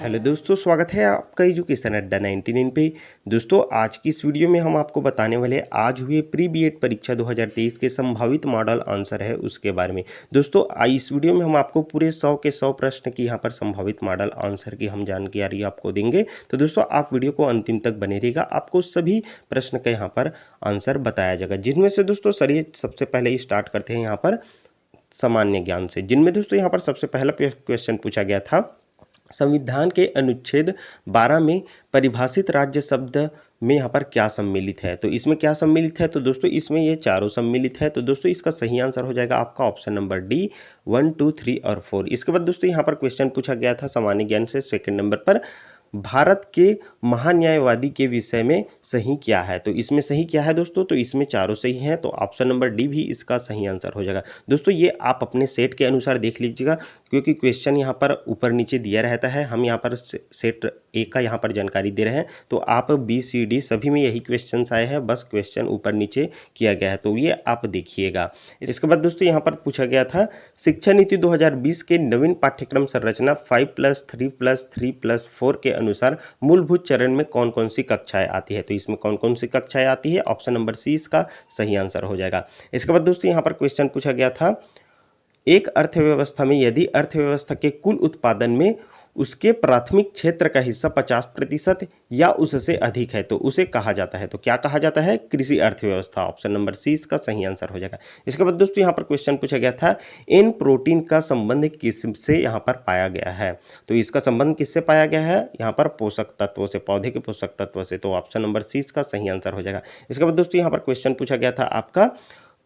Hello दोस्तों, स्वागत है आपका एजुकेशन अड्डा 99 पे। दोस्तों, आज की इस वीडियो में हम आपको बताने वाले आज हुए प्री बीएड परीक्षा 2023 के संभावित मॉडल आंसर है उसके बारे में। दोस्तों, इस वीडियो में हम आपको पूरे 100 के 100 प्रश्न की यहाँ पर संभावित मॉडल आंसर की हम जानकारी आपको देंगे। तो दोस्तों, आप वीडियो को अंतिम तक बने रहिएगा, आपको सभी प्रश्न का यहाँ पर आंसर बताया जाएगा। जिनमें से दोस्तों चलिए सबसे पहले स्टार्ट करते हैं यहाँ पर सामान्य ज्ञान से, जिनमें दोस्तों यहाँ पर सबसे पहला क्वेश्चन पूछा गया था, संविधान के अनुच्छेद 12 में परिभाषित राज्य शब्द में यहाँ पर क्या सम्मिलित है। तो इसमें क्या सम्मिलित है, तो दोस्तों इसमें ये चारों सम्मिलित है। तो दोस्तों इसका सही आंसर हो जाएगा आपका ऑप्शन नंबर डी 1, 2, 3 और 4। इसके बाद दोस्तों यहाँ पर क्वेश्चन पूछा गया था सामान्य ज्ञान से सेकंड नंबर पर, भारत के महान्यायवादी के विषय में सही क्या है। तो इसमें सही क्या है दोस्तों, तो इसमें चारों सही हैं, तो ऑप्शन नंबर डी भी इसका सही आंसर हो जाएगा। दोस्तों ये आप अपने सेट के अनुसार देख लीजिएगा, क्योंकि क्वेश्चन यहाँ पर ऊपर नीचे दिया रहता है। हम यहाँ पर सेट ए का यहाँ पर जानकारी दे रहे हैं, तो आप बी सी डी सभी में यही क्वेश्चन आए हैं, बस क्वेश्चन ऊपर नीचे किया गया है, तो ये आप देखिएगा। इसके बाद दोस्तों यहाँ पर पूछा गया था, शिक्षा नीति 2020 के नवीन पाठ्यक्रम संरचना 5+3+3+4 के अनुसार मूलभूत चरण में कौन कौन सी कक्षाएं आती है। तो इसमें कौन कौन सी कक्षाएं आती है, ऑप्शन नंबर सी इसका सही आंसर हो जाएगा। इसके बाद दोस्तों यहाँ पर क्वेश्चन पूछा गया था, एक अर्थव्यवस्था में यदि अर्थव्यवस्था के कुल उत्पादन में उसके प्राथमिक क्षेत्र का हिस्सा 50% या उससे अधिक है तो उसे कहा जाता है। तो क्या कहा जाता है, कृषि अर्थव्यवस्था। ऑप्शन नंबर सी इसका सही आंसर हो जाएगा। इसके बाद दोस्तों यहाँ पर क्वेश्चन पूछा गया था, एन प्रोटीन का संबंध किससे यहाँ पर पाया गया है। तो इसका संबंध किससे पाया गया है, यहाँ पर पोषक तत्वों से, पौधे के पोषक तत्व से। तो ऑप्शन नंबर सी इसका सही आंसर हो जाएगा। इसके बाद दोस्तों यहाँ पर क्वेश्चन पूछा गया था आपका,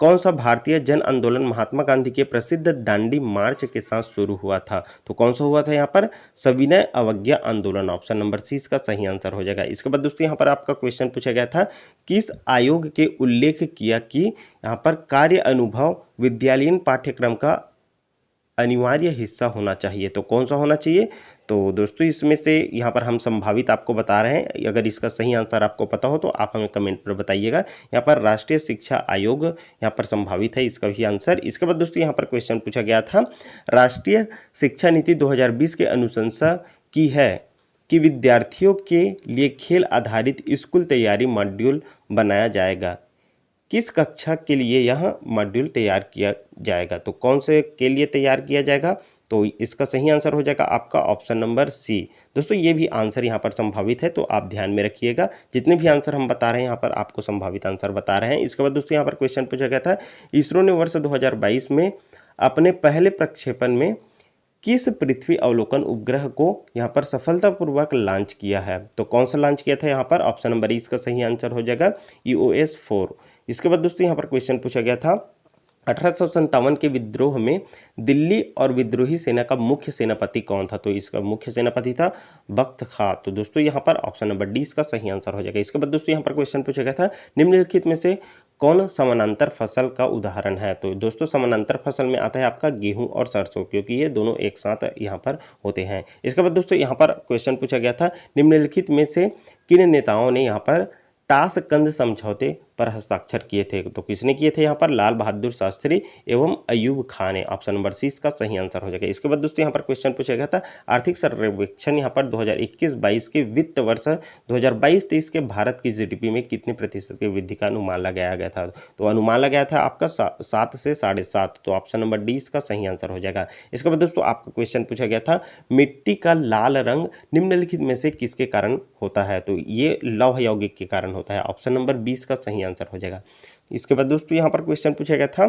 कौन सा भारतीय जन आंदोलन महात्मा गांधी के प्रसिद्ध दांडी मार्च के साथ शुरू हुआ था। तो कौन सा हुआ था यहाँ पर, सविनय अवज्ञा आंदोलन। ऑप्शन नंबर सी इसका सही आंसर हो जाएगा। इसके बाद दोस्तों यहाँ पर आपका क्वेश्चन पूछा गया था, किस आयोग के उल्लेख किया कि यहाँ पर कार्य अनुभव विद्यालयीन पाठ्यक्रम का अनिवार्य हिस्सा होना चाहिए। तो कौन सा होना चाहिए, तो दोस्तों इसमें से यहाँ पर हम संभावित आपको बता रहे हैं, अगर इसका सही आंसर आपको पता हो तो आप हमें कमेंट पर बताइएगा। यहाँ पर राष्ट्रीय शिक्षा आयोग यहाँ पर संभावित है इसका भी आंसर। इसके बाद दोस्तों यहाँ पर क्वेश्चन पूछा गया था, राष्ट्रीय शिक्षा नीति 2020 के अनुशंसा की है कि विद्यार्थियों के लिए खेल आधारित स्कूल तैयारी मॉड्यूल बनाया जाएगा, किस कक्षा के लिए यह मॉड्यूल तैयार किया जाएगा। तो कौन से के लिए तैयार किया जाएगा, तो इसका सही आंसर हो जाएगा आपका ऑप्शन नंबर सी। दोस्तों ये भी आंसर यहाँ पर संभावित है, तो आप ध्यान में रखिएगा, जितने भी आंसर हम बता रहे हैं यहाँ पर आपको संभावित आंसर बता रहे हैं। इसके बाद दोस्तों यहाँ पर क्वेश्चन पूछा गया था, इसरो ने वर्ष 2022 में अपने पहले प्रक्षेपण में किस पृथ्वी अवलोकन उपग्रह को यहाँ पर सफलतापूर्वक लॉन्च किया है। तो कौन सा लॉन्च किया था यहाँ पर, ऑप्शन नंबर इसका सही आंसर हो जाएगा EOS 4। इसके बाद दोस्तों यहाँ पर क्वेश्चन पूछा गया था, 1857 के विद्रोह में दिल्ली और विद्रोही सेना का मुख्य सेनापति कौन था। तो इसका मुख्य सेनापति था बख्त खां। तो दोस्तों यहाँ पर ऑप्शन नंबर डी इसका सही आंसर हो जाएगा। इसके बाद दोस्तों यहाँ पर क्वेश्चन पूछा गया था, निम्नलिखित में से कौन समानांतर फसल का उदाहरण है। तो दोस्तों समानांतर फसल में आता है आपका गेहूं और सरसों, क्योंकि ये दोनों एक साथ यहाँ पर होते हैं। इसके बाद दोस्तों यहाँ पर क्वेश्चन पूछा गया था, निम्नलिखित में से किन नेताओं ने यहाँ पर ताशकंद समझौते पर हस्ताक्षर किए थे। तो किसने किए थे यहाँ पर, लाल बहादुर शास्त्री एवं अयूब खान ने। ऑप्शन नंबर सी इसका सही आंसर हो जाएगा। इसके बाद दोस्तों यहाँ पर क्वेश्चन पूछा गया था, आर्थिक सर्वेक्षण यहाँ पर 2021-22 के वित्त वर्ष 2022-23 के भारत की जीडीपी में कितने प्रतिशत की वृद्धि का अनुमान लगाया गया था। तो अनुमान लगाया था आपका 7 से 7.5। तो ऑप्शन नंबर डी इसका सही आंसर हो जाएगा। इसके बाद दोस्तों आपका क्वेश्चन पूछा गया था, मिट्टी का लाल रंग निम्नलिखित में से किसके कारण होता है। तो ये लौह यौगिक के कारण होता है। ऑप्शन नंबर 20 का सही आंसर हो जाएगा। इसके बाद दोस्तों यहाँ पर क्वेश्चन पूछा गया था,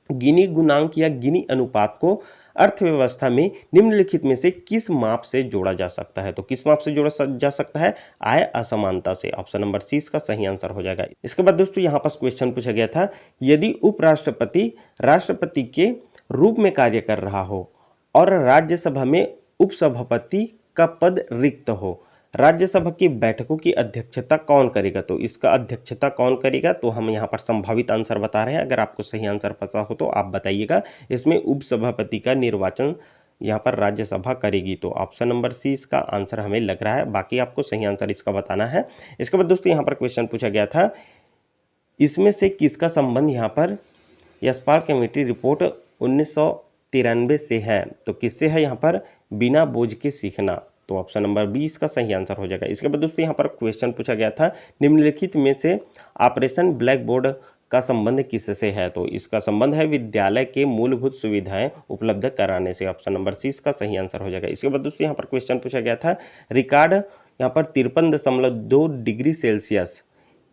गिनी गुणांक या गिनी अनुपात को अर्थव्यवस्था में निम्नलिखित में से किस माप से जोड़ा जा सकता है। तो किस माप से जोड़ा जा सकता है, आय असमानता से। ऑप्शन नंबर सी इसका सही आंसर हो जाएगा। इसके बाद दोस्तों यहाँ पर क्वेश्चन पूछा गया था, यदि उपराष्ट्रपति राष्ट्रपति के रूप में कार्य कर रहा हो और राज्यसभा में उपसभापति का पद रिक्त हो, राज्यसभा की बैठकों की अध्यक्षता कौन करेगा। तो इसका अध्यक्षता कौन करेगा, तो हम यहाँ पर संभावित आंसर बता रहे हैं, अगर आपको सही आंसर पता हो तो आप बताइएगा। इसमें उपसभापति का निर्वाचन यहाँ पर राज्यसभा करेगी। तो ऑप्शन नंबर सी इसका आंसर हमें लग रहा है, बाकी आपको सही आंसर इसका बताना है। इसके बाद दोस्तों यहाँ पर क्वेश्चन पूछा गया था, इसमें से किसका संबंध यहाँ पर यशपाल कमेटी रिपोर्ट 1993 से है। तो किससे है यहाँ पर, बिना बोझ के सीखना। तो ऑप्शन नंबर 20 का सही आंसर हो जाएगा। इसके बाद दोस्तों यहाँ पर क्वेश्चन पूछा गया था, निम्नलिखित में से ऑपरेशन ब्लैक बोर्ड का संबंध किससे है? तो इसका संबंध है विद्यालय के मूलभूत सुविधाएं उपलब्ध कराने से। ऑप्शन नंबर 30 का सही आंसर हो जाएगा। इसके बाद दोस्तों यहाँ पर क्वेश्चन पूछा गया था, रिकॉर्ड यहाँ पर 53.2 डिग्री सेल्सियस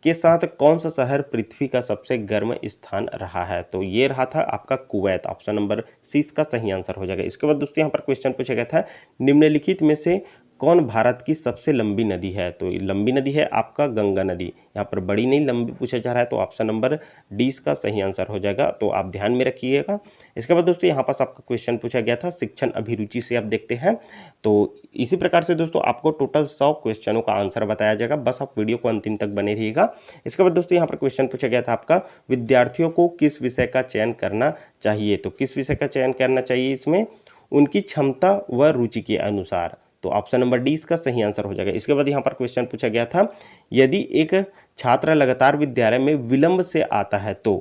के साथ कौन सा शहर पृथ्वी का सबसे गर्म स्थान रहा है? तो ये रहा था आपका कुवैत। ऑप्शन नंबर 30 का सही आंसर हो जाएगा। इसके बाद दोस्तों यहाँ पर क्वेश्चन पूछा गया था, निम्नलिखित में से कौन भारत की सबसे लंबी नदी है? तो लंबी नदी है आपका गंगा नदी। यहाँ पर बड़ी नहीं लंबी पूछा जा रहा है, तो ऑप्शन नंबर 20 का सही आंसर हो जाएगा। तो आप ध्यान में रखिएगा। इसके बाद दोस्तों यहाँ पास आपका क्वेश्चन पूछा गया था, शिक्षण अभिरुचि से आप देखते हैं। तो इसी प्रकार से दोस्तों आपको टोटल 100 क्वेश्चनों का आंसर बताया जाएगा, बस आप वीडियो को अंतिम तक बने रहिएगा। इसके बाद दोस्तों यहाँ पर क्वेश्चन पूछा गया था आपका, विद्यार्थियों को किस विषय का चयन करना चाहिए? तो किस विषय का चयन करना चाहिए इसमें? उनकी क्षमता व रुचि के अनुसार। तो ऑप्शन नंबर 20 का सही आंसर हो जाएगा। इसके बाद यहाँ पर क्वेश्चन पूछा गया था, यदि एक छात्र लगातार विद्यालय में विलंब से आता है तो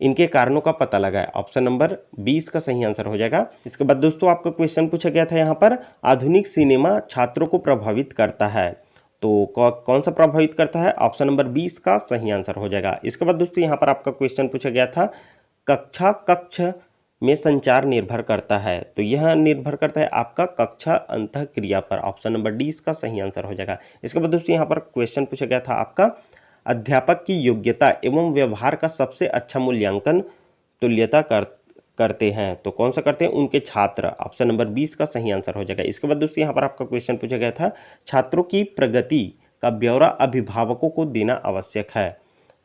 इनके कारणों का पता लगाएं। ऑप्शन नंबर 20 का सही आंसर हो जाएगा। इसके बाद दोस्तों आपका क्वेश्चन पूछा गया था यहाँ पर, आधुनिक सिनेमा छात्रों को प्रभावित करता है, तो कौन सा प्रभावित करता है? ऑप्शन नंबर 20 का सही आंसर हो जाएगा। इसके बाद दोस्तों यहाँ पर आपका क्वेश्चन पूछा गया था, कक्ष में संचार निर्भर करता है, तो यह निर्भर करता है आपका कक्षा अंतःक्रिया पर। ऑप्शन नंबर 20 का सही आंसर हो जाएगा। इसके बाद दोस्तों यहाँ पर क्वेश्चन पूछा गया था आपका, अध्यापक की योग्यता एवं व्यवहार का सबसे अच्छा मूल्यांकन तुल्यता करते हैं, तो कौन सा करते हैं? उनके छात्र। ऑप्शन नंबर 20 का सही आंसर हो जाएगा। इसके बाद दोस्तों यहाँ पर आपका क्वेश्चन पूछा गया था, छात्रों की प्रगति का ब्यौरा अभिभावकों को देना आवश्यक है,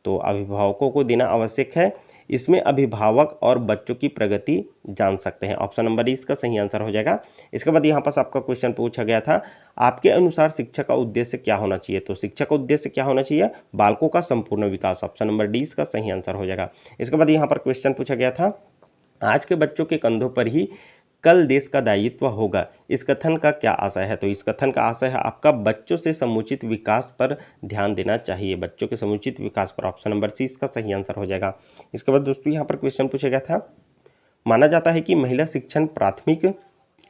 तो अभिभावकों को देना आवश्यक है। इसमें अभिभावक और बच्चों की प्रगति जान सकते हैं। ऑप्शन नंबर 20 का सही आंसर हो जाएगा। इसके बाद यहाँ पास आपका क्वेश्चन पूछा गया था, आपके अनुसार शिक्षा का उद्देश्य क्या होना चाहिए? तो शिक्षा का उद्देश्य क्या होना चाहिए? बालकों का संपूर्ण विकास। ऑप्शन नंबर 20 का सही आंसर हो जाएगा। इसके बाद यहाँ पर क्वेश्चन पूछा गया था, आज के बच्चों के कंधों पर ही कल देश का दायित्व होगा, इस कथन का क्या आशय है? तो इस कथन का आशय है आपका बच्चों से समुचित विकास पर ध्यान देना चाहिए, बच्चों के समुचित विकास पर। ऑप्शन नंबर 30 का सही आंसर हो जाएगा। इसके बाद दोस्तों यहाँ पर क्वेश्चन पूछा गया था, माना जाता है कि महिला शिक्षण प्राथमिक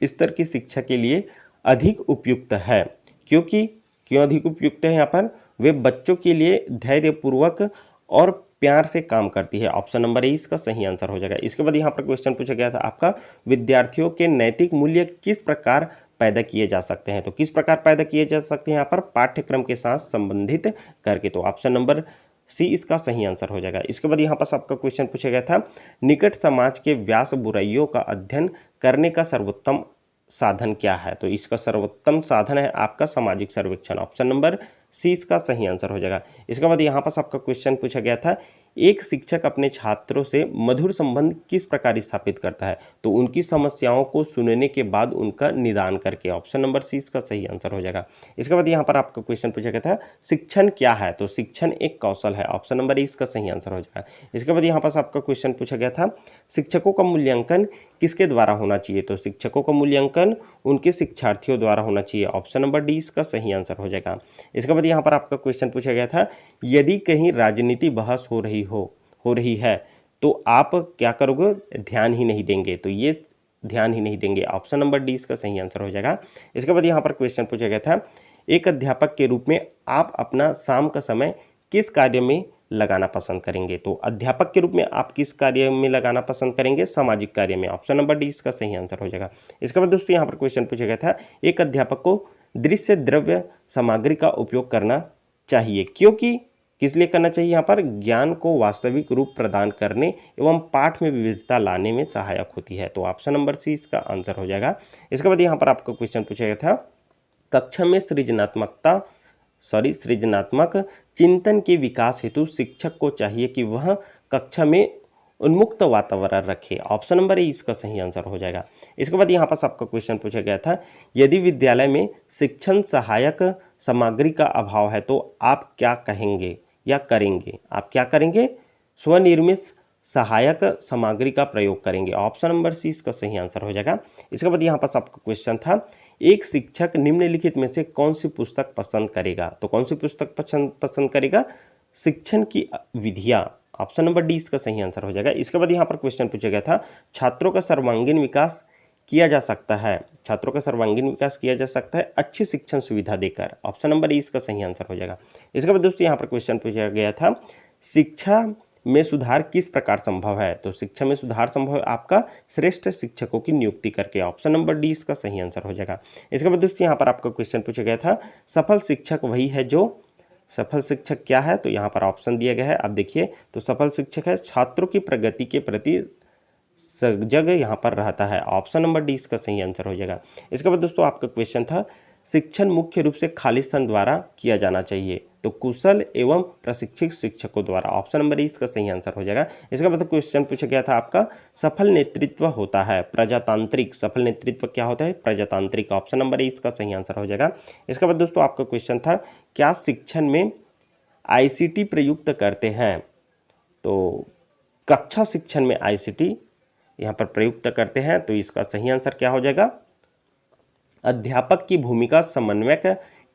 स्तर की शिक्षा के लिए अधिक उपयुक्त है, क्यों अधिक उपयुक्त है? यहाँ पर वे बच्चों के लिए धैर्यपूर्वक और प्यार से काम करती है। ऑप्शन नंबर 20 का सही आंसर हो जाएगा। इसके बाद यहाँ पर क्वेश्चन पूछा गया था आपका, विद्यार्थियों के नैतिक मूल्य किस प्रकार पैदा किए जा सकते हैं? तो किस प्रकार पैदा किए जा सकते हैं यहाँ पर? पाठ्यक्रम के साथ संबंधित करके। तो ऑप्शन नंबर सी इसका सही आंसर हो जाएगा। इसके बाद यहाँ पर आपका क्वेश्चन पूछा गया था, निकट समाज के व्यास बुराइयों का अध्ययन करने का सर्वोत्तम साधन क्या है? तो इसका सर्वोत्तम साधन है आपका सामाजिक सर्वेक्षण। ऑप्शन नंबर सी इसका सही आंसर हो जाएगा। इसके बाद यहाँ पर आपका क्वेश्चन पूछा गया था, एक शिक्षक अपने छात्रों से मधुर संबंध किस प्रकार स्थापित करता है? तो उनकी समस्याओं को सुनने के बाद उनका निदान करके। ऑप्शन नंबर सी इसका सही आंसर हो जाएगा। इसके बाद यहाँ पर आपका क्वेश्चन पूछा गया था, शिक्षण क्या है? तो शिक्षण एक कौशल है। ऑप्शन नंबर 20 का सही आंसर हो जाएगा। इसके बाद यहाँ पर आपका क्वेश्चन पूछा गया था, शिक्षकों का मूल्यांकन किसके द्वारा होना चाहिए? तो शिक्षकों का मूल्यांकन उनके शिक्षार्थियों द्वारा होना चाहिए। ऑप्शन नंबर 20 का सही आंसर हो जाएगा। इसके बाद यहाँ पर आपका क्वेश्चन पूछा गया था, यदि कहीं राजनीति बहस हो रही है तो आप क्या करोगे? ध्यान ही नहीं देंगे। तो ये ध्यान ही नहीं देंगे। ऑप्शन नंबर 20 का सही आंसर हो जाएगा। इसके बाद यहाँ पर क्वेश्चन पूछा गया था, एक अध्यापक के रूप में आप अपना शाम का समय किस कार्य में लगाना पसंद करेंगे? तो अध्यापक के रूप में आप किस कार्य में लगाना पसंद करेंगे? सामाजिक कार्य में। ऑप्शन नंबर 20 का सही आंसर हो जाएगा। इसके बाद दोस्तों यहाँ पर क्वेश्चन पूछा गया था, एक अध्यापक को दृश्य द्रव्य सामग्री का उपयोग करना चाहिए, क्योंकि किस लिए करना चाहिए? यहाँ पर ज्ञान को वास्तविक रूप प्रदान करने एवं पाठ में विविधता लाने में सहायक होती है। तो ऑप्शन नंबर सी इसका आंसर हो जाएगा। इसके बाद यहाँ पर आपको क्वेश्चन पूछा गया था, कक्षा में सृजनात्मक चिंतन के विकास हेतु शिक्षक को चाहिए कि वह कक्षा में उन्मुक्त वातावरण रखे। ऑप्शन नंबर 20 इसका सही आंसर हो जाएगा। इसके बाद यहाँ पर आपका क्वेश्चन पूछा गया था, यदि विद्यालय में शिक्षण सहायक सामग्री का अभाव है तो आप क्या कहेंगे या करेंगे? आप क्या करेंगे? स्वनिर्मित सहायक सामग्री का प्रयोग करेंगे। ऑप्शन नंबर सी इसका सही आंसर हो जाएगा। इसके बाद यहाँ पर आपका क्वेश्चन था, एक शिक्षक निम्नलिखित में से कौन सी पुस्तक पसंद करेगा? तो कौन सी पुस्तक पसंद करेगा? शिक्षण की विधियाँ। ऑप्शन नंबर डी इसका सही आंसर हो जाएगा। इसके बाद यहाँ पर क्वेश्चन पूछा गया था, छात्रों का सर्वांगीण विकास किया जा सकता है, छात्रों का सर्वांगीण विकास किया जा सकता है अच्छी शिक्षण सुविधा देकर। ऑप्शन नंबर ई इसका सही आंसर हो जाएगा। इसके बाद दोस्तों यहाँ पर क्वेश्चन पूछा गया था, शिक्षा में सुधार किस प्रकार संभव है? तो शिक्षा में सुधार संभव है आपका श्रेष्ठ शिक्षकों की नियुक्ति करके। ऑप्शन नंबर डी इसका सही आंसर हो जाएगा। इसके बाद दोस्तों यहाँ पर आपका क्वेश्चन पूछा गया था, सफल शिक्षक वही है जो, सफल शिक्षक क्या है? तो यहाँ पर ऑप्शन दिया गया है, आप देखिए, तो सफल शिक्षक है छात्रों की प्रगति के प्रति सजग यहाँ पर रहता है। ऑप्शन नंबर डी इसका सही आंसर हो जाएगा। इसके बाद दोस्तों आपका क्वेश्चन था, शिक्षण मुख्य रूप से खालिस्तान द्वारा किया जाना चाहिए, तो कुशल एवं प्रशिक्षित शिक्षकों द्वारा। ऑप्शन नंबर ई इसका सही आंसर हो जाएगा। इसके बाद क्वेश्चन पूछा गया था आपका, सफल नेतृत्व होता है प्रजातांत्रिक, सफल नेतृत्व क्या होता है? प्रजातांत्रिक। ऑप्शन नंबर ई इसका सही आंसर हो जाएगा। इसके बाद दोस्तों आपका क्वेश्चन था, क्या शिक्षण में ICT प्रयुक्त करते हैं? तो कक्षा शिक्षण में ICT यहाँ पर प्रयुक्त करते हैं, तो इसका सही आंसर क्या हो जाएगा? अध्यापक की भूमिका समन्वयक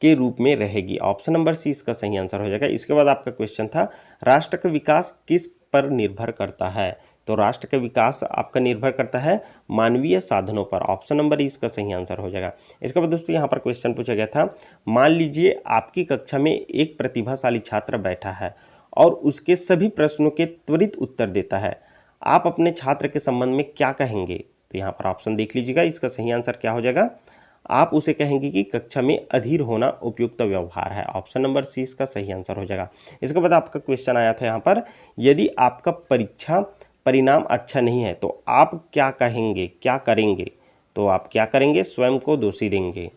के रूप में रहेगी। ऑप्शन नंबर सी इसका सही आंसर हो जाएगा। इसके बाद आपका क्वेश्चन था, राष्ट्र का विकास किस पर निर्भर करता है? तो राष्ट्र का विकास आपका निर्भर करता है मानवीय साधनों पर। ऑप्शन नंबर ई इसका सही आंसर हो जाएगा। इसके बाद दोस्तों यहाँ पर क्वेश्चन पूछा गया था, मान लीजिए आपकी कक्षा में एक प्रतिभाशाली छात्र बैठा है और उसके सभी प्रश्नों के त्वरित उत्तर देता है, आप अपने छात्र के संबंध में क्या कहेंगे? तो यहाँ पर ऑप्शन देख लीजिएगा, इसका सही आंसर क्या हो जाएगा? आप उसे कहेंगे कि कक्षा में अधीर होना उपयुक्त व्यवहार है। ऑप्शन नंबर सी इसका सही आंसर हो जाएगा। इसके बाद आपका क्वेश्चन आया था यहाँ पर, यदि आपका परीक्षा परिणाम अच्छा नहीं है तो आप क्या कहेंगे, क्या करेंगे? तो आप क्या करेंगे? स्वयं को दोषी देंगे।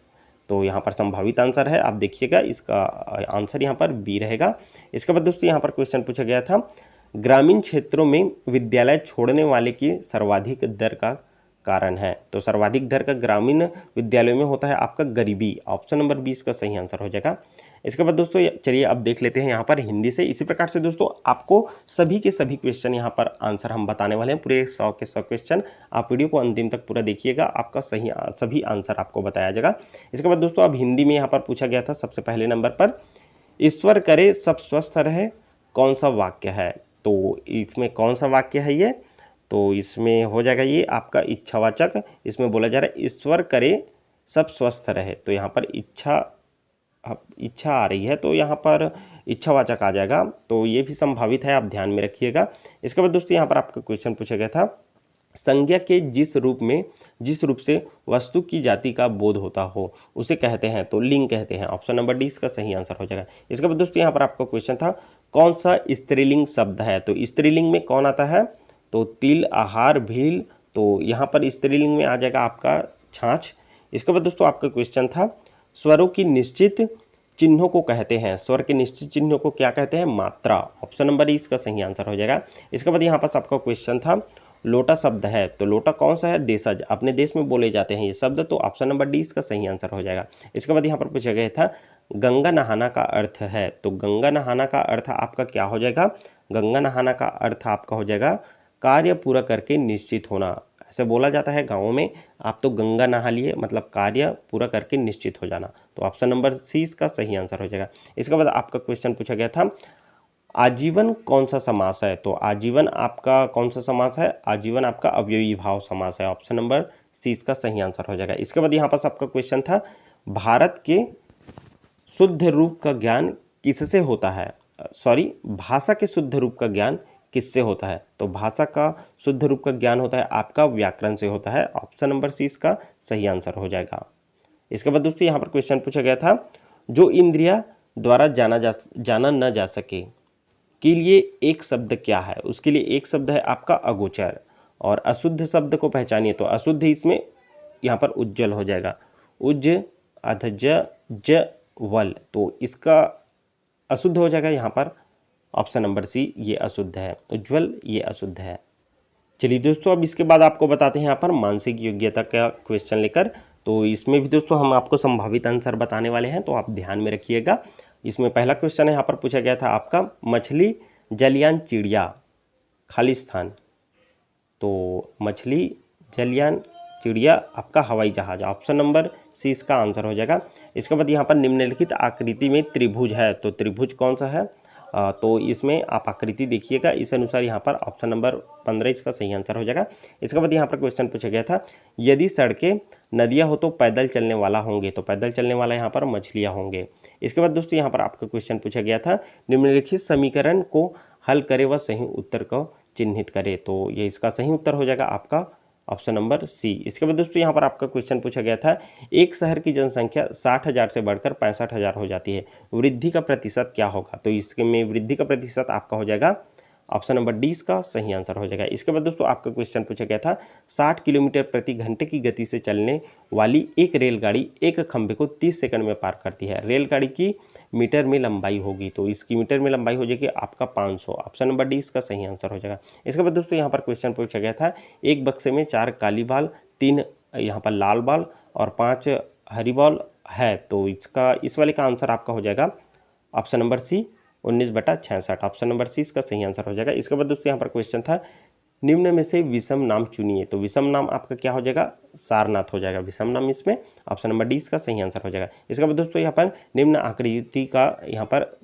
तो यहाँ पर संभावित आंसर है, आप देखिएगा, इसका आंसर यहाँ पर बी रहेगा। इसके बाद दोस्तों यहाँ पर क्वेश्चन पूछा गया था, ग्रामीण क्षेत्रों में विद्यालय छोड़ने वाले की सर्वाधिक दर का कारण है। तो सर्वाधिक दर का ग्रामीण विद्यालयों में होता है आपका गरीबी। ऑप्शन नंबर 20 का सही आंसर हो जाएगा। इसके बाद दोस्तों चलिए अब देख लेते हैं यहाँ पर हिंदी से। इसी प्रकार से दोस्तों आपको सभी के सभी क्वेश्चन यहाँ पर आंसर हम बताने वाले हैं, पूरे 100 के 100 क्वेश्चन। आप वीडियो को अंतिम तक पूरा देखिएगा, आपका सभी आंसर आपको बताया जाएगा। इसके बाद दोस्तों अब हिंदी में यहाँ पर पूछा गया था सबसे पहले नंबर पर, ईश्वर करे सब स्वस्थ रहे, कौन सा वाक्य है? तो इसमें कौन सा वाक्य है ये? तो इसमें हो जाएगा ये आपका इच्छावाचक। इसमें बोला जा रहा है ईश्वर करे सब स्वस्थ रहे, तो यहाँ पर इच्छा आ रही है, तो यहाँ पर इच्छावाचक आ जाएगा, तो ये भी संभावित है, आप ध्यान में रखिएगा। इसके बाद दोस्तों यहाँ पर आपका क्वेश्चन पूछा गया था, संज्ञा के जिस रूप से वस्तु की जाति का बोध होता हो उसे कहते हैं, तो लिंग कहते हैं। ऑप्शन नंबर डी इसका सही आंसर हो जाएगा। इसके बाद दोस्तों यहाँ पर आपका क्वेश्चन था, कौन सा स्त्रीलिंग शब्द है? तो स्त्रीलिंग में कौन आता है? तो तिल, आहार, भील, तो यहाँ पर स्त्रीलिंग में आ जाएगा आपका छाछ। इसके बाद दोस्तों आपका क्वेश्चन था, स्वरों की निश्चित चिन्हों को कहते हैं, स्वर के निश्चित चिन्हों को क्या कहते हैं? मात्रा। ऑप्शन नंबर इसका सही आंसर हो जाएगा। इसके बाद यहाँ पास आपका क्वेश्चन था, लोटा शब्द है, तो लोटा कौन सा है? देशज, अपने देश में बोले जाते हैं ये शब्द, तो ऑप्शन नंबर डी इसका सही आंसर हो जाएगा। इसके बाद यहाँ पर पूछा गया था, गंगा नहाना का अर्थ है, तो गंगा नहाना का अर्थ आपका क्या हो जाएगा? गंगा नहाना का अर्थ आपका हो जाएगा कार्य पूरा करके निश्चित होना। ऐसे बोला जाता है गाँवों में, आप तो गंगा नहा लिए, मतलब कार्य पूरा करके निश्चित हो जाना, तो ऑप्शन नंबर सी इसका सही आंसर हो जाएगा। इसके बाद आपका क्वेश्चन पूछा गया था, आजीवन कौन सा समास है? तो आजीवन आपका कौन सा समास है? आजीवन आपका अवयवी भाव समास है। ऑप्शन नंबर सी इसका सही आंसर हो जाएगा। इसके बाद यहाँ पास आपका क्वेश्चन था, भारत के शुद्ध रूप का ज्ञान किससे होता है? भाषा के शुद्ध रूप का ज्ञान किससे होता है? तो भाषा का शुद्ध रूप का ज्ञान होता है आपका व्याकरण से होता है। ऑप्शन नंबर सी इसका सही आंसर हो जाएगा। इसके बाद दोस्तों यहाँ पर क्वेश्चन पूछा गया था, जो इंद्रिया द्वारा जाना न जा सके के लिए एक शब्द क्या है? उसके लिए एक शब्द है आपका अगोचर। और अशुद्ध शब्द को पहचानिए, तो अशुद्ध इसमें यहाँ पर उज्जवल हो जाएगा, उज्ज अधज ज वल, तो इसका अशुद्ध हो जाएगा यहाँ पर ऑप्शन नंबर सी, ये अशुद्ध है, उज्जवल ये अशुद्ध है। चलिए दोस्तों अब इसके बाद आपको बताते हैं यहाँ पर मानसिक योग्यता का क्वेश्चन लेकर, तो इसमें भी दोस्तों हम आपको संभावित आंसर बताने वाले हैं, तो आप ध्यान में रखिएगा। इसमें पहला क्वेश्चन है, यहाँ पर पूछा गया था आपका, मछली, जलयान, चिड़िया, खालिस्तान, तो मछली, जलयान, चिड़िया आपका हवाई जहाज। ऑप्शन नंबर सी इसका आंसर हो जाएगा। इसके बाद यहाँ पर निम्नलिखित आकृति में त्रिभुज है, तो त्रिभुज कौन सा है? तो इसमें आप आकृति देखिएगा, इस अनुसार यहाँ पर ऑप्शन नंबर 15 इसका सही आंसर हो जाएगा। इसके बाद यहाँ पर क्वेश्चन पूछा गया था, यदि सड़कें नदियाँ हो तो पैदल चलने वाला होंगे, तो पैदल चलने वाला यहाँ पर मछलियाँ होंगे। इसके बाद दोस्तों यहाँ पर आपका क्वेश्चन पूछा गया था, निम्नलिखित समीकरण को हल करे व सही उत्तर को चिन्हित करे, तो ये इसका सही उत्तर हो जाएगा आपका ऑप्शन नंबर सी। इसके बाद दोस्तों यहाँ पर आपका क्वेश्चन पूछा गया था, एक शहर की जनसंख्या 60,000 से बढ़कर 65,000 हो जाती है, वृद्धि का प्रतिशत क्या होगा, तो इसके में वृद्धि का प्रतिशत आपका हो जाएगा ऑप्शन नंबर डी इसका सही आंसर हो जाएगा। इसके बाद दोस्तों आपका क्वेश्चन पूछा गया था, 60 किलोमीटर प्रति घंटे की गति से चलने वाली एक रेलगाड़ी एक खंभे को 30 सेकंड में पार करती है, रेलगाड़ी की मीटर में लंबाई होगी, तो इसकी मीटर में लंबाई हो जाएगी आपका 500, ऑप्शन नंबर डी इसका सही आंसर हो जाएगा। इसके बाद दोस्तों यहाँ पर क्वेश्चन पूछा गया था, एक बक्से में 4 काली बॉल, 3 यहाँ पर लाल बॉल और 5 हरी बॉल है, तो इसका इस वाले का आंसर आपका हो जाएगा option number C 19/66, option number C इसका सही आंसर हो जाएगा। इसके बाद दोस्तों यहाँ पर क्वेश्चन था, निम्न में से विषम नाम चुनिए, तो विषम नाम आपका क्या हो जाएगा, सारनाथ हो जाएगा विषम नाम इसमें, ऑप्शन नंबर डी इसका सही आंसर हो जाएगा। इसके बाद दोस्तों यहाँ पर निम्न आकृति का यहाँ पर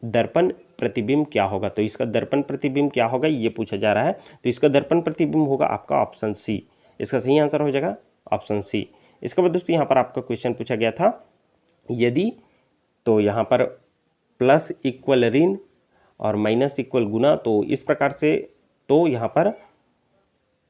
दर्पण प्रतिबिंब क्या होगा, तो इसका दर्पण प्रतिबिंब क्या होगा ये पूछा जा रहा है, तो इसका दर्पण प्रतिबिंब होगा आपका ऑप्शन सी, इसका सही आंसर हो जाएगा ऑप्शन सी। इसके बाद दोस्तों यहाँ पर आपका क्वेश्चन पूछा गया था, यदि तो यहाँ पर प्लस इक्वल ऋण और माइनस इक्वल गुना, तो इस प्रकार से तो यहाँ पर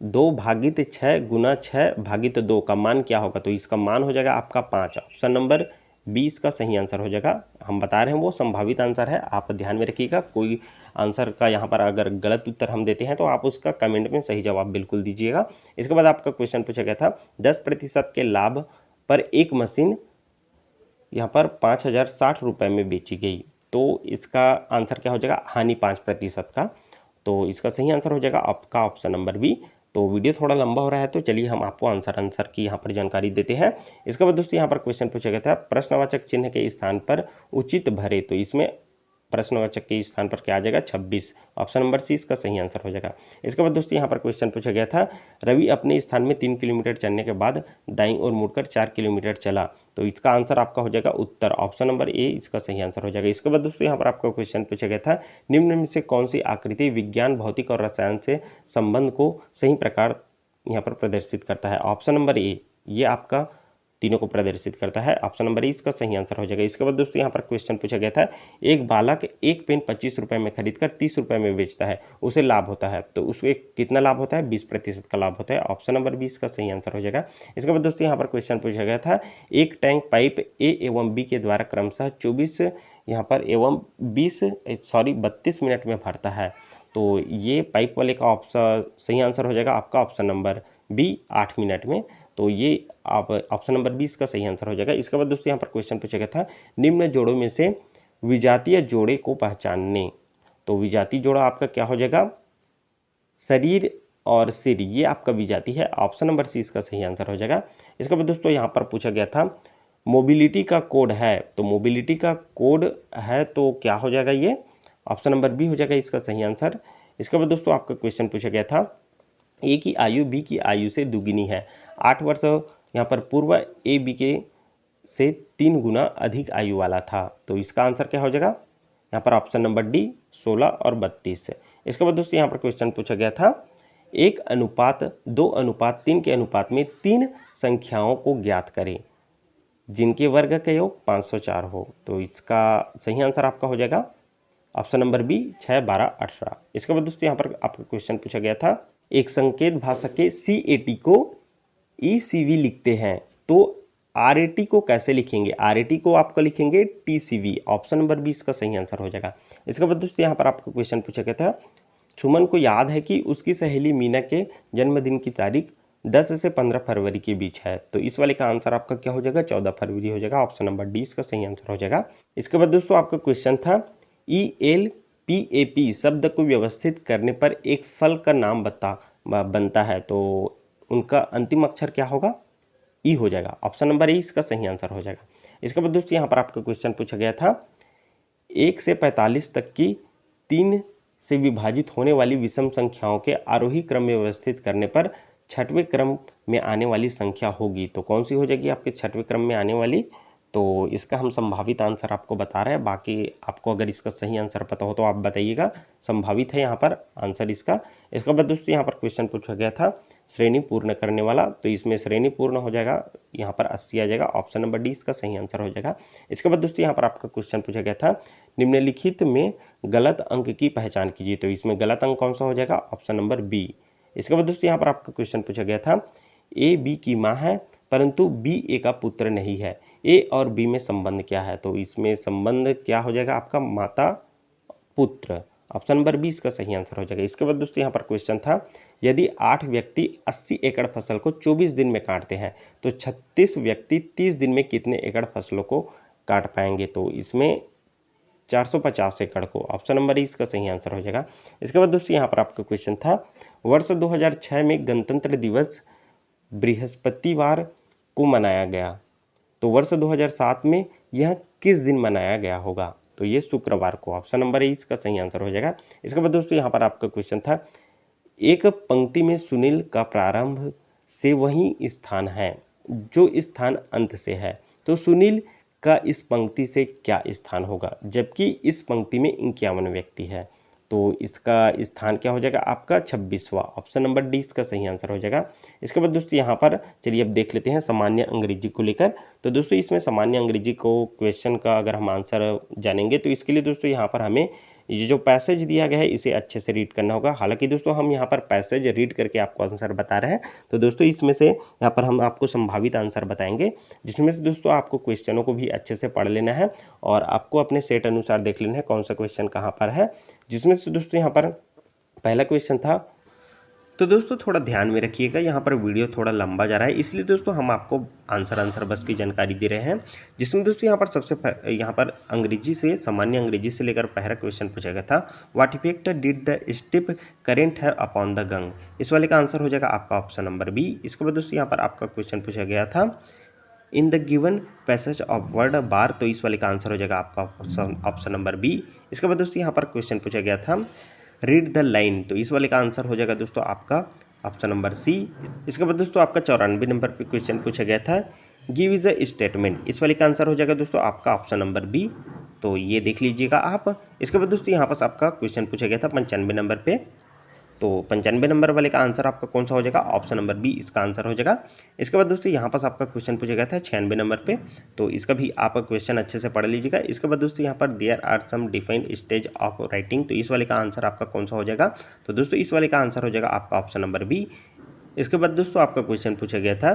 2 भागित 6 गुना 6 भागित 2 का मान क्या होगा, तो इसका मान हो जाएगा आपका 5, ऑप्शन नंबर 20 का सही आंसर हो जाएगा। हम बता रहे हैं वो संभावित आंसर है, आप ध्यान में रखिएगा, कोई आंसर का यहाँ पर अगर गलत उत्तर हम देते हैं तो आप उसका कमेंट में सही जवाब बिल्कुल दीजिएगा। इसके बाद आपका क्वेश्चन पूछा गया था, 10% के लाभ पर एक मशीन यहाँ पर 5,060 रुपये में बेची गई, तो इसका आंसर क्या हो जाएगा, हानि 5% का, तो इसका सही आंसर हो जाएगा आपका ऑप्शन नंबर बी। तो वीडियो थोड़ा लंबा हो रहा है, तो चलिए हम आपको आंसर की यहाँ पर जानकारी देते हैं। इसके बाद दोस्तों यहाँ पर क्वेश्चन पूछा गया था, प्रश्नवाचक चिन्ह के स्थान पर उचित भरे, तो इसमें प्रश्नवाचक के स्थान पर क्या आ जाएगा 26, ऑप्शन नंबर सी इसका सही आंसर हो जाएगा। इसके बाद दोस्तों यहाँ पर क्वेश्चन पूछा गया था, रवि अपने स्थान में 3 किलोमीटर चलने के बाद दाईं ओर मुड़कर 4 किलोमीटर चला, तो इसका आंसर आपका हो जाएगा उत्तर, ऑप्शन नंबर ए इसका सही आंसर हो जाएगा। इसके बाद दोस्तों यहाँ पर आपका क्वेश्चन पूछा गया था, निम्न में से कौन सी आकृति विज्ञान भौतिक और रसायन से संबंध को सही प्रकार यहाँ पर प्रदर्शित करता है, ऑप्शन नंबर ए ये आपका तीनों को प्रदर्शित करता है, ऑप्शन नंबर ए इसका सही आंसर हो जाएगा। इसके बाद दोस्तों यहाँ पर क्वेश्चन पूछा गया था, एक बालक एक पेन 25 रुपये में खरीदकर 30 रुपये में बेचता है, उसे लाभ होता है, तो उसको कितना लाभ होता है, 20% का लाभ होता है, ऑप्शन नंबर 20 का सही आंसर हो जाएगा। इसके बाद दोस्तों यहाँ पर क्वेश्चन पूछा गया था, एक टैंक पाइप ए एवं बी के द्वारा क्रमशः 24 यहाँ पर एवं 32 मिनट में भरता है, तो ये पाइप वाले का ऑप्शन सही आंसर हो जाएगा आपका ऑप्शन नंबर बी 8 मिनट में, तो ये आप ऑप्शन नंबर 20 का सही आंसर हो जाएगा। इसके बाद दोस्तों यहाँ पर क्वेश्चन पूछा गया था, निम्न जोड़ों में से विजातीय जोड़े को पहचानने, तो विजातीय जोड़ा आपका क्या हो जाएगा, शरीर और सिर, ये आपका विजाती है, ऑप्शन नंबर सी इसका सही आंसर हो जाएगा। इसके बाद दोस्तों यहाँ पर पूछा गया था, मोबिलिटी का कोड है, तो मोबिलिटी का कोड है तो क्या हो जाएगा, ये ऑप्शन नंबर बी हो जाएगा इसका सही आंसर। इसके बाद दोस्तों आपका क्वेश्चन पूछा गया था, ए की आयु बी की आयु से दुगुनी है, 8 वर्ष यहाँ पर पूर्व ए बी के से 3 गुना अधिक आयु वाला था, तो इसका आंसर क्या हो जाएगा यहाँ पर ऑप्शन नंबर डी 16 और 32। इसके बाद दोस्तों यहाँ पर क्वेश्चन पूछा गया था, 1:2:3 के अनुपात में 3 संख्याओं को ज्ञात करें जिनके वर्ग का योग 504 हो, तो इसका सही आंसर आपका हो जाएगा ऑप्शन नंबर बी 6, 12, 18। इसके बाद दोस्तों यहाँ पर आपका क्वेश्चन पूछा गया था, एक संकेत भाषा के CAT को ECV लिखते हैं, तो RAT को कैसे लिखेंगे, RAT को आपको लिखेंगे TCV, ऑप्शन नंबर 20 का सही आंसर हो जाएगा। इसके बाद दोस्तों यहाँ पर आपका क्वेश्चन पूछा गया था, सुमन को याद है कि उसकी सहेली मीना के जन्मदिन की तारीख 10 से 15 फरवरी के बीच है, तो इस वाले का आंसर आपका क्या हो जाएगा 14 फरवरी हो जाएगा, ऑप्शन नंबर डी इसका सही आंसर हो जाएगा। इसके बाद दोस्तों आपका क्वेश्चन था, ELPAP शब्द को व्यवस्थित करने पर एक फल का नाम बनता है, तो उनका अंतिम अक्षर क्या होगा, ई हो जाएगा, ऑप्शन नंबर ए इसका सही आंसर हो जाएगा। इसके बाद दोस्तों यहाँ पर आपका क्वेश्चन पूछा गया था, 1 से 45 तक की 3 से विभाजित होने वाली विषम संख्याओं के आरोही क्रम में व्यवस्थित करने पर 6वें क्रम में आने वाली संख्या होगी, तो कौन सी हो जाएगी आपके 6वें क्रम में आने वाली, तो इसका हम संभावित आंसर आपको बता रहे हैं। बाकी आपको अगर इसका सही आंसर पता हो तो आप बताइएगा। संभावित है यहाँ पर आंसर इसका। इसके बाद दोस्तों यहाँ पर क्वेश्चन पूछा गया था श्रेणी पूर्ण करने वाला, तो इसमें श्रेणी पूर्ण हो जाएगा, यहाँ पर 80 आ जाएगा। ऑप्शन नंबर डी इसका सही आंसर हो जाएगा। इसके बाद दोस्तों यहाँ पर आपका क्वेश्चन पूछा गया था निम्नलिखित में गलत अंक की पहचान कीजिए, तो इसमें गलत अंक कौन सा हो जाएगा? Option number B. इसके बाद दोस्तों यहाँ पर आपका क्वेश्चन पूछा गया था ए बी की माँ है परंतु बी ए का पुत्र नहीं है, ए और बी में संबंध क्या है? तो इसमें संबंध क्या हो जाएगा आपका? माता पुत्र। ऑप्शन नंबर बी इसका सही आंसर हो जाएगा। इसके बाद दोस्तों यहाँ पर क्वेश्चन था यदि 8 व्यक्ति 80 एकड़ फसल को 24 दिन में काटते हैं तो 36 व्यक्ति 30 दिन में कितने एकड़ फसलों को काट पाएंगे? तो इसमें 450 एकड़ को। ऑप्शन नंबर ई इसका सही आंसर हो जाएगा। इसके बाद दोस्तों यहाँ पर आपका क्वेश्चन था वर्ष 2006 में गणतंत्र दिवस बृहस्पतिवार को मनाया गया, तो वर्ष 2007 में यह किस दिन मनाया गया होगा? तो ये शुक्रवार को। ऑप्शन नंबर ए इसका सही आंसर हो जाएगा। इसके बाद दोस्तों यहाँ पर आपका क्वेश्चन था एक पंक्ति में सुनील का प्रारंभ से वही स्थान है जो स्थान अंत से है, तो सुनील का इस पंक्ति से क्या स्थान होगा? जबकि इस पंक्ति में 51 व्यक्ति है, तो इसका स्थान क्या हो जाएगा आपका? 26वां। ऑप्शन नंबर डी इसका सही आंसर हो जाएगा। इसके बाद दोस्तों यहाँ पर चलिए अब देख लेते हैं सामान्य अंग्रेजी को लेकर। तो दोस्तों इसमें सामान्य अंग्रेजी को क्वेश्चन का अगर हम आंसर जानेंगे तो इसके लिए दोस्तों यहाँ पर हमें ये जो पैसेज दिया गया है इसे अच्छे से रीड करना होगा। हालांकि दोस्तों हम यहाँ पर पैसेज रीड करके आपको आंसर बता रहे हैं, तो दोस्तों इसमें से यहाँ पर हम आपको संभावित आंसर बताएंगे, जिसमें से दोस्तों आपको क्वेश्चनों को भी अच्छे से पढ़ लेना है और आपको अपने सेट अनुसार देख लेना है कौन सा क्वेश्चन कहाँ पर है। जिसमें से दोस्तों यहाँ पर पहला क्वेश्चन था, तो दोस्तों थोड़ा ध्यान में रखिएगा, यहाँ पर वीडियो थोड़ा लंबा जा रहा है इसलिए दोस्तों हम आपको आंसर बस की जानकारी दे रहे हैं। जिसमें दोस्तों यहाँ पर यहाँ पर अंग्रेजी से सामान्य अंग्रेजी से लेकर पहला क्वेश्चन पूछा गया था what effect did the steep current है अपॉन द गंग? इस वाले का आंसर हो जाएगा आपका ऑप्शन नंबर बी। इसके बाद दोस्तों यहाँ पर आपका क्वेश्चन पूछा गया था in the given passage of word bar, तो इस वाले का आंसर हो जाएगा आपका ऑप्शन नंबर बी। इसके बाद दोस्तों यहाँ पर क्वेश्चन पूछा गया था रीड द लाइन, तो इस वाले का आंसर हो जाएगा दोस्तों आपका ऑप्शन नंबर सी। इसके बाद दोस्तों आपका 94 नंबर पे क्वेश्चन पूछा गया था गिव इज अ स्टेटमेंट, इस वाले का आंसर हो जाएगा दोस्तों आपका ऑप्शन नंबर बी, तो ये देख लीजिएगा आप। इसके बाद दोस्तों यहाँ पर आपका क्वेश्चन पूछा गया था 95 नंबर पे, तो 95 नंबर वाले का आंसर आपका कौन सा हो जाएगा? ऑप्शन नंबर बी इसका आंसर हो जाएगा। इसके बाद दोस्तों यहाँ पर आपका क्वेश्चन पूछा गया था 96 नंबर पे, तो इसका भी आप क्वेश्चन अच्छे से पढ़ लीजिएगा। इसके बाद दोस्तों यहाँ पर there are some defined stage of writing, तो इस वाले का आंसर आपका कौन सा हो जाएगा? तो दोस्तों इस वाले का आंसर हो जाएगा आपका ऑप्शन नंबर बी। इसके बाद दोस्तों आपका क्वेश्चन पूछा गया था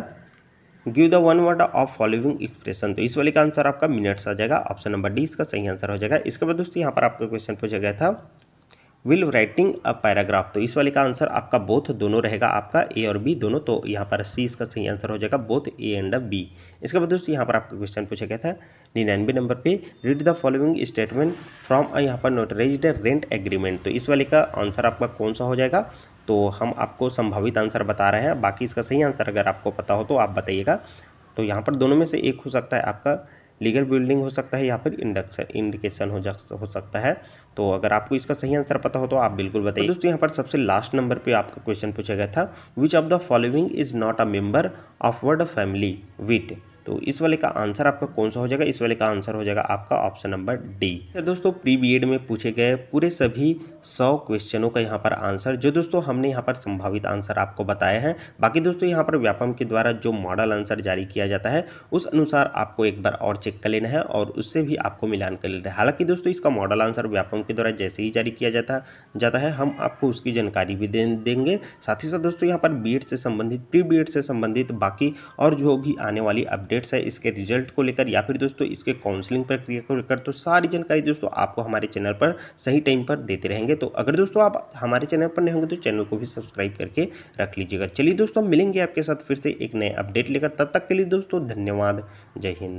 give the one word of following expression, तो इस वाले का आंसर आपका मिनट्स आ जाएगा। ऑप्शन नंबर डी इसका सही आंसर हो जाएगा। इसके बाद दोस्तों यहाँ पर आपका क्वेश्चन पूछा गया था विल राइटिंग अ पैराग्राफ, तो इस वाले का आंसर आपका बोथ दोनों रहेगा, आपका ए और बी दोनों, तो यहाँ पर सी इसका सही आंसर हो जाएगा बोथ ए एंड बी। इसके बाद दोस्तों यहाँ पर आपका क्वेश्चन पूछा गया था 99 नंबर पे read the following statement from यहाँ पर नोटराइज्ड रेंट एग्रीमेंट, तो इस वाले का आंसर आपका कौन सा हो जाएगा? तो हम आपको संभावित आंसर बता रहे हैं, बाकी इसका सही आंसर अगर आपको पता हो तो आप बताइएगा। तो यहाँ पर दोनों में से एक हो सकता है आपका लीगल बिल्डिंग हो सकता है या फिर इंडिकेशन हो सकता है, तो अगर आपको इसका सही आंसर पता हो तो आप बिल्कुल बताइए। तो दोस्तों यहाँ पर सबसे लास्ट नंबर पे आपका क्वेश्चन पूछा गया था which of the following is not a member of word family wit, तो इस वाले का आंसर आपका कौन सा हो जाएगा? इस वाले का आंसर हो जाएगा आपका ऑप्शन नंबर डी। तो दोस्तों प्री बीएड में पूछे गए पूरे सभी 100 क्वेश्चनों का यहाँ पर आंसर जो दोस्तों हमने यहाँ पर संभावित आंसर आपको बताए हैं। बाकी दोस्तों यहाँ पर व्यापम के द्वारा जो मॉडल आंसर जारी किया जाता है उस अनुसार आपको एक बार और चेक कर लेना है और उससे भी आपको मिलान कर लेना है। हालांकि दोस्तों इसका मॉडल आंसर व्यापम के द्वारा जैसे ही जारी किया जाता है हम आपको उसकी जानकारी भी देंगे। साथ ही साथ दोस्तों यहाँ पर बीएड से संबंधित प्री बीएड से संबंधित बाकी और जो भी आने वाली अपडेट्स है इसके रिजल्ट को लेकर या फिर दोस्तों इसके काउंसलिंग प्रक्रिया को लेकर, तो सारी जानकारी दोस्तों आपको हमारे चैनल पर सही टाइम पर देते रहेंगे। तो अगर दोस्तों आप हमारे चैनल पर नए होंगे तो चैनल को भी सब्सक्राइब करके रख लीजिएगा। चलिए दोस्तों मिलेंगे आपके साथ फिर से एक नए अपडेट लेकर, तब तक के लिए दोस्तों धन्यवाद, जय हिंद।